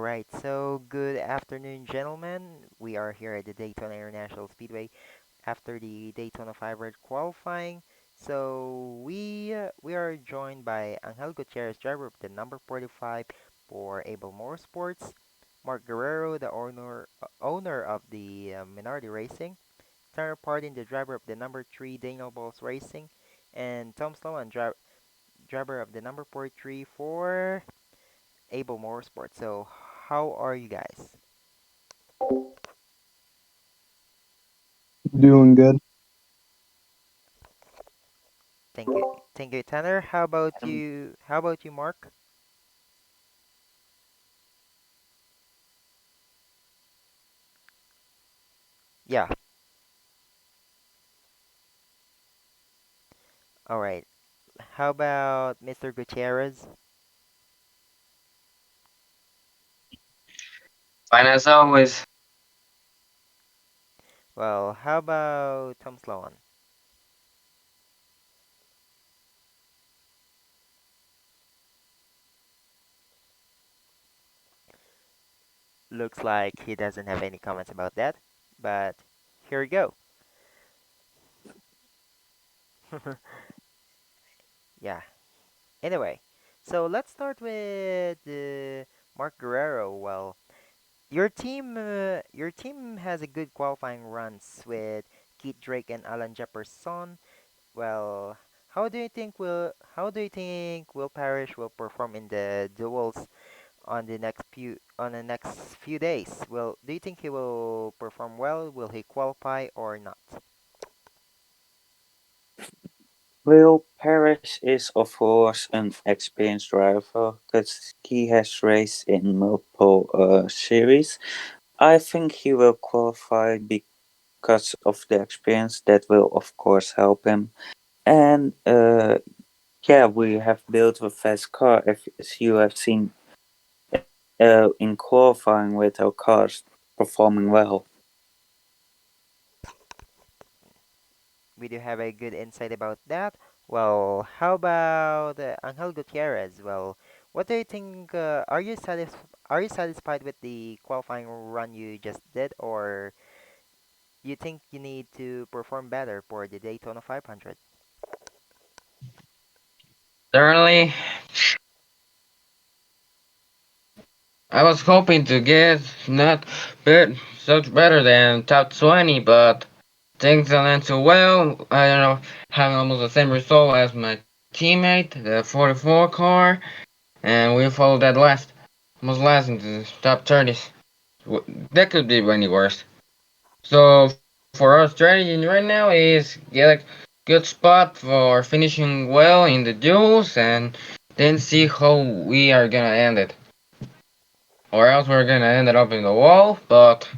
All right, so good afternoon, gentlemen. We are here at the Daytona International Speedway after the Daytona 500 qualifying. So we are joined by Angel Gutierrez, driver of the number 45 for Able Motorsports, Marc Guerrero, the owner of the Minardi Racing, Tanner Partin, the driver of the number 3 Daniel Balls Racing, and Tom Sloan, driver of the number 43 for Able Motorsports. So how are you guys? Doing good. Thank you. Thank you, Tanner. How about Um, you? How about you, Mark? Yeah. All right. How about Mr. Gutierrez? Fine as always. Well, how about Tom Sloan? Looks like he doesn't have any comments about that, but here we go. Yeah. Anyway, so let's start with Mark Guerrero. Well, your team has a good qualifying runs with Keith Drake and Alan Jefferson. Well, how do you think Will Parrish will perform in the duels on the next few days? Well, do you think he will perform well? Will he qualify or not? Will Parrish is, of course, an experienced driver because he has raced in multiple series. I think he will qualify because of the experience that will, of course, help him. And yeah, we have built a fast car, as you have seen in qualifying with our cars performing well. We do have a good insight about that. Well, how about Angel Gutierrez? Well, what do you think? Are you satisfied with the qualifying run you just did, or you think you need to perform better for the Daytona 500? Certainly, I was hoping to get not such better than top 20, but things don't end so well. I don't know, having almost the same result as my teammate, the 44 car, and we followed that almost last into the top 30s. That could be any worse. So for our strategy right now is get a good spot for finishing well in the duels and then see how we are gonna end it. Or else we're gonna end it up in the wall, but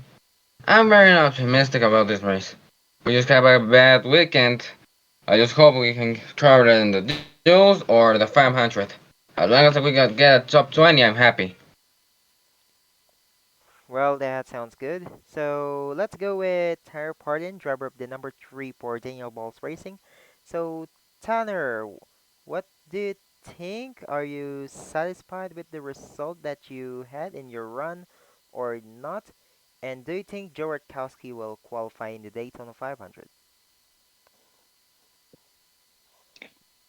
I'm very optimistic about this race. We just have a bad weekend. I just hope we can travel in the duels or the 500. As long as we can get a top 20, I'm happy. Well, that sounds good. So let's go with Tanner Pardon, driver of the number 3 for Daniel Balls Racing. So, Tanner, what do you think? Are you satisfied with the result that you had in your run or not? And do you think Joe Rutkowski will qualify in the Daytona 500?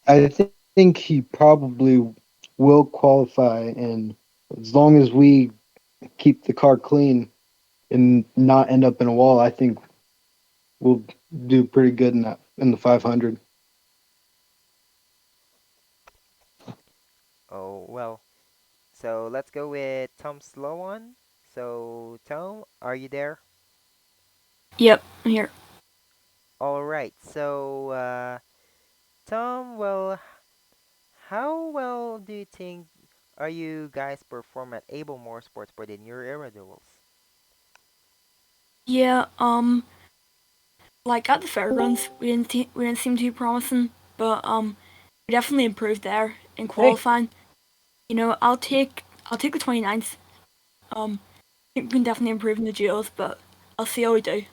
I think he probably will qualify, and as long as we keep the car clean and not end up in a wall, I think we'll do pretty good in the 500. Oh, well. So let's go with Tom Sloan. So, Tom, are you there? Yep, I'm here. All right. So, Tom, well, how well do you think are you guys perform at Able Motorsports for the New Era duels? Yeah, like at the fairgrounds, we didn't seem too promising, but we definitely improved there in Hey, qualifying. I'll take the 29th. I think we can definitely improve in the duels, but I'll see how we do.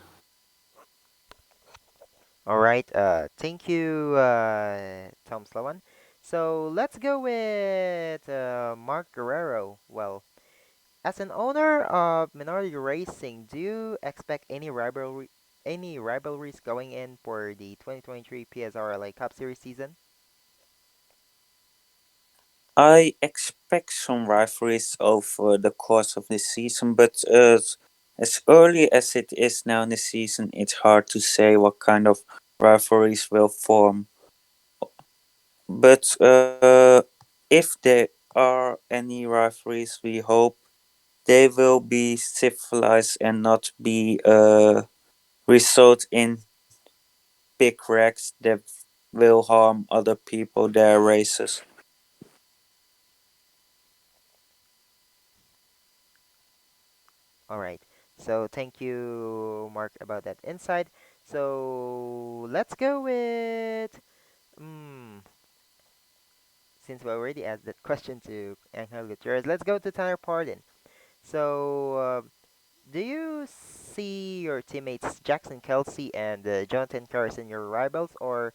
All right. Thank you, Tom Sloan. So let's go with Mark Guerrero. Well, As an owner of Minardi Racing, do you expect any rivalries going in for the 2023 PSRLA Cup Series season? I expect some rivalries over the course of the season, but as early as it is now in the season, it's hard to say what kind of rivalries will form. But if there are any rivalries, we hope they will be civilized and not be result in big wrecks that will harm other people their races. All right. So thank you, Mark, about that insight. So let's go with since we already asked that question to Angel Gutierrez, let's go to Tanner Pardon. So do you see your teammates Jackson Kelsey and Jonathan Carson your rivals, or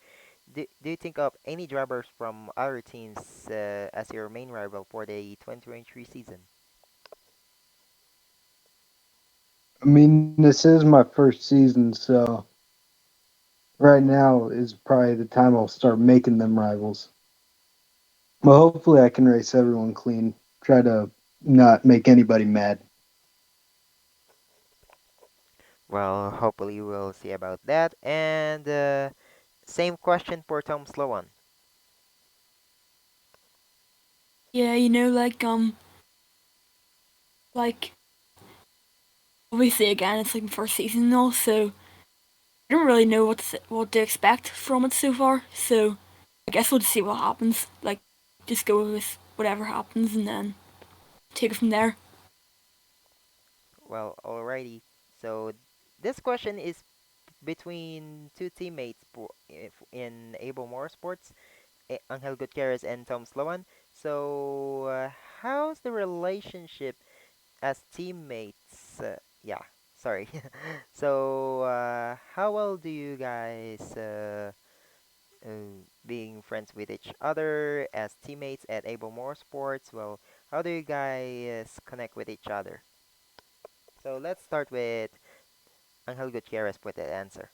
do you think of any drivers from other teams as your main rival for the 2023 season? I mean, this is my first season, so right now is probably the time I'll start making them rivals. Well, hopefully I can race everyone clean. Try to not make anybody mad. Well, hopefully we'll see about that. And same question for Tom Sloan. Yeah, like obviously again it's like my first season and all, so I don't really know what to expect from it so far. So I guess we'll just see what happens. Like just go with whatever happens and then take it from there. Well, alrighty. So this question is between two teammates in Able Motorsports, Angel Gutierrez and Tom Sloan. So how's the relationship as teammates? Yeah, sorry. So how well do you guys being friends with each other as teammates at Able Motorsports? Well, how do you guys connect with each other? So let's start with Angel Gutierrez with that answer.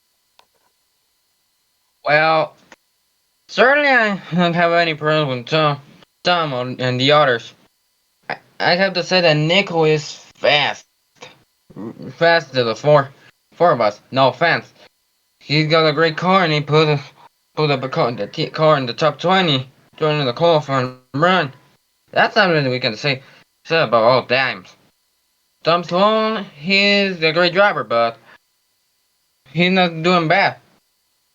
Well, certainly I don't have any problem with Tom and the others. I have to say that Nico is fast. Fast to the four of us. No offense. He's got a great car and he put up car in the top 20 during the qualifying run. That's something we can say about all times. Tom Sloan, he's a great driver, but he's not doing bad.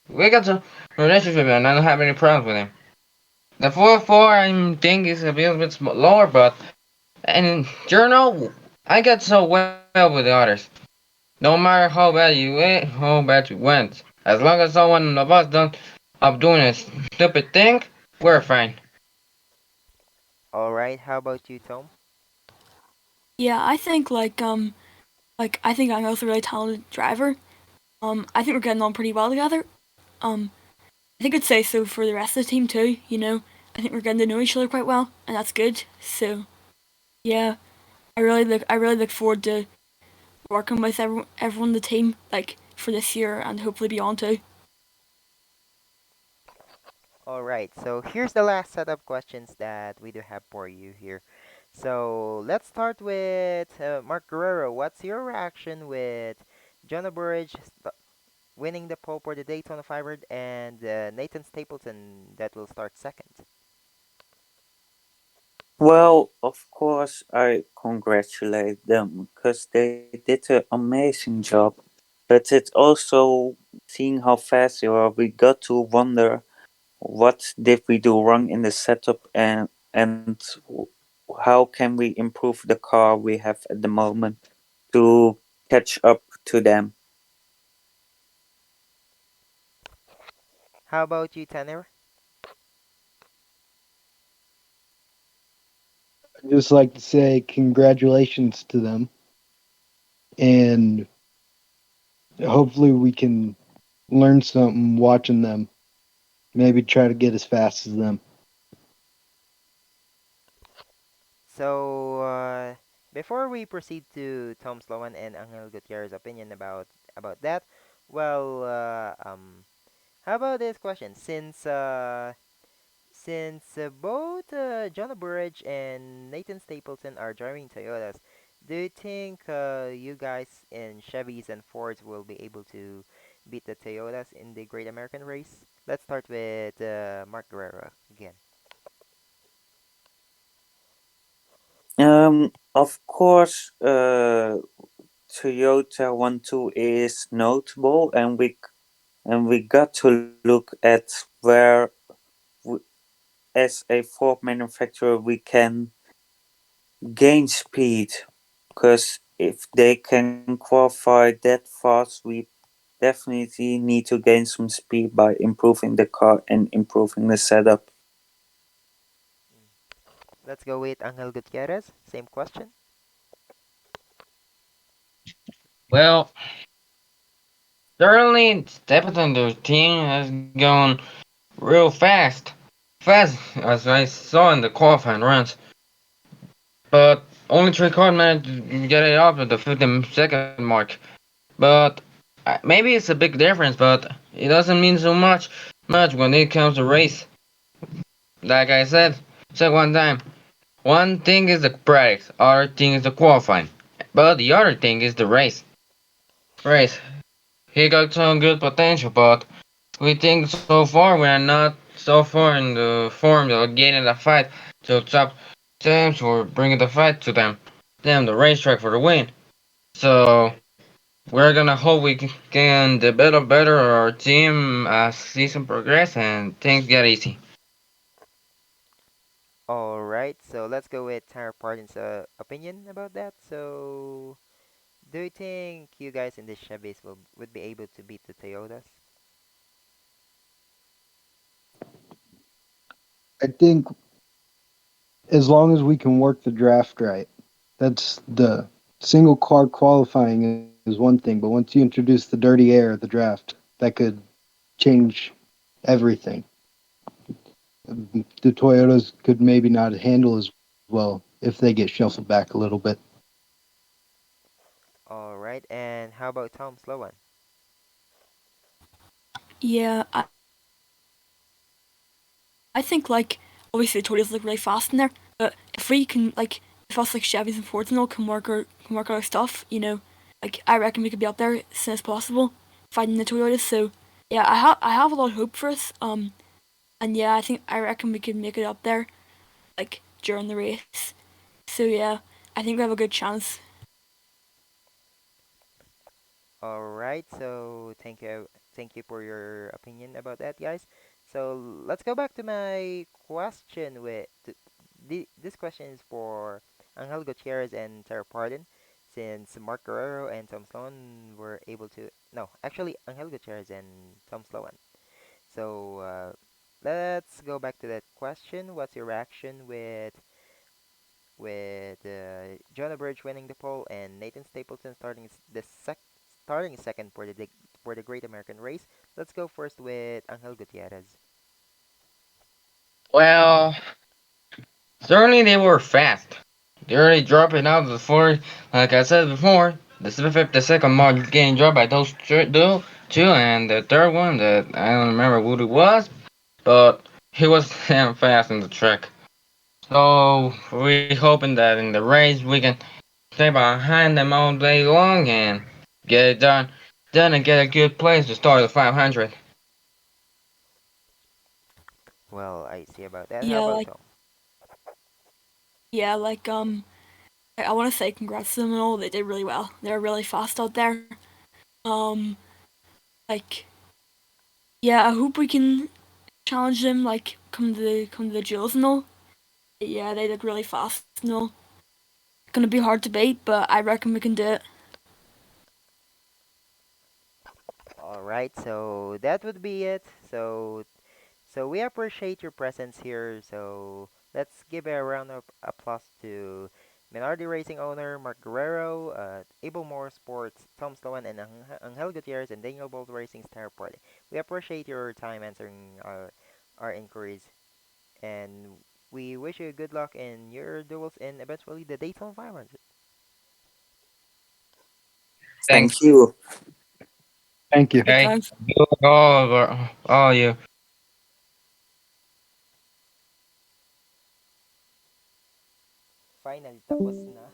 We got a relationship and I don't have any problems with him. The 4-4 I think is a little bit lower, but in general, I get so well with the others. No matter how bad you went, as long as someone of us don't up doing a stupid thing, we're fine. All right, how about you, Tom? Yeah, I think like I think I'm also a really talented driver. I think we're getting on pretty well together. Um, I think I'd say so for the rest of the team too. I think we're getting to know each other quite well, and that's good. So yeah, I really look forward to working with everyone in the team like for this year and hopefully beyond too. All right, so here's the last set of questions that we do have for you here. So let's start with Marc Guerrero. What's your reaction with John Burridge winning the pole for the Daytona 500 and Nathan Stapleton that will start second? Well, of course, I congratulate them because they did an amazing job. But it's also seeing how fast they are, we got to wonder what did we do wrong in the setup and how can we improve the car we have at the moment to catch up to them. How about you, Tanner? I'd just like to say congratulations to them, and hopefully we can learn something watching them. Maybe try to get as fast as them. So before we proceed to Tom Sloan and Angel Gutierrez's opinion about that, well, how about this question? Since both John Burridge and Nathan Stapleton are driving Toyotas, do you think you guys in Chevys and Fords will be able to beat the Toyotas in the Great American Race? Let's start with Marc Guerrero again. Of course, Toyota 1-2 is notable, and we got to look at where, we, as a Ford manufacturer, we can gain speed. Because if they can qualify that fast, we definitely need to gain some speed by improving the car and improving the setup. Mm. Let's go with Angel Gutierrez. Same question. Well, certainly Stapleton, the team has gone real fast as I saw in the qualifying runs. But only three cars managed to get it up at the 50-second mark. But maybe it's a big difference, but it doesn't mean so much when it comes to race. Like I said one time, one thing is the practice, other thing is the qualifying, but the other thing is the race. He got some good potential, but we think so far we are not so far in the form of getting the fight to top teams or bringing the fight to them the racetrack for the win. So we're gonna hope we can develop better our team as season progress and things get easy. All right, so let's go with Tara Parton's opinion about that. So, do you think you guys in the Chevys would be able to beat the Toyotas? I think as long as we can work the draft right, that's the single car qualifying is one thing, but once you introduce the dirty air of the draft, that could change everything. The Toyotas could maybe not handle as well if they get shuffled back a little bit. All right, and how about Tom Sloan? Yeah, I think like obviously the Toyotas look really fast in there, but if we can like if us like Chevys and Fords and all can work our stuff, like I reckon we could be up there as soon as possible fighting the Toyotas. So yeah, I have a lot of hope for us. And yeah, I reckon we could make it up there like during the race. So yeah, I think we have a good chance. All right, so thank you for your opinion about that, guys. So let's go back to my question this question is for Angel Gutierrez and Tara Pardon, since Mark Guerrero and Tom Sloan were able to no, actually Angel Gutierrez and Tom Sloan. So let's go back to that question. What's your reaction with Jonah Burge winning the pole and Nathan Stapleton starting second for the Great American Race? Let's go first with Angel Gutierrez. Well, certainly they were fast. They're already dropping out of the fourth, like I said before. The 50-second mark getting dropped by those two, and the third one that I don't remember who it was, but he was damn fast in the track. So we hoping that in the race we can stay behind them all day long and get it done and get a good place to start the 500. Well, I see about that. How Yeah, about like Tom? yeah, like I want to say congrats to them and all. They did really well. They're really fast out there. Um, like yeah, I hope we can challenge them. Like come to the duels and all. Yeah, they look really fast and all. Gonna be hard to beat, but I reckon we can do it. All right, so that would be it. So we appreciate your presence here. So let's give a round of applause to Minardi Racing owner Marc Guerrero, Able Motorsports, Tom Sloan, and Angel Gutierrez, and Daniel Bolt Racing's Tire Party. We appreciate your time answering our inquiries, and we wish you good luck in your duels and eventually the Daytona 500. Thanks. Thank you. Thank you. Good Okay. times. You all you. Final, tapos na.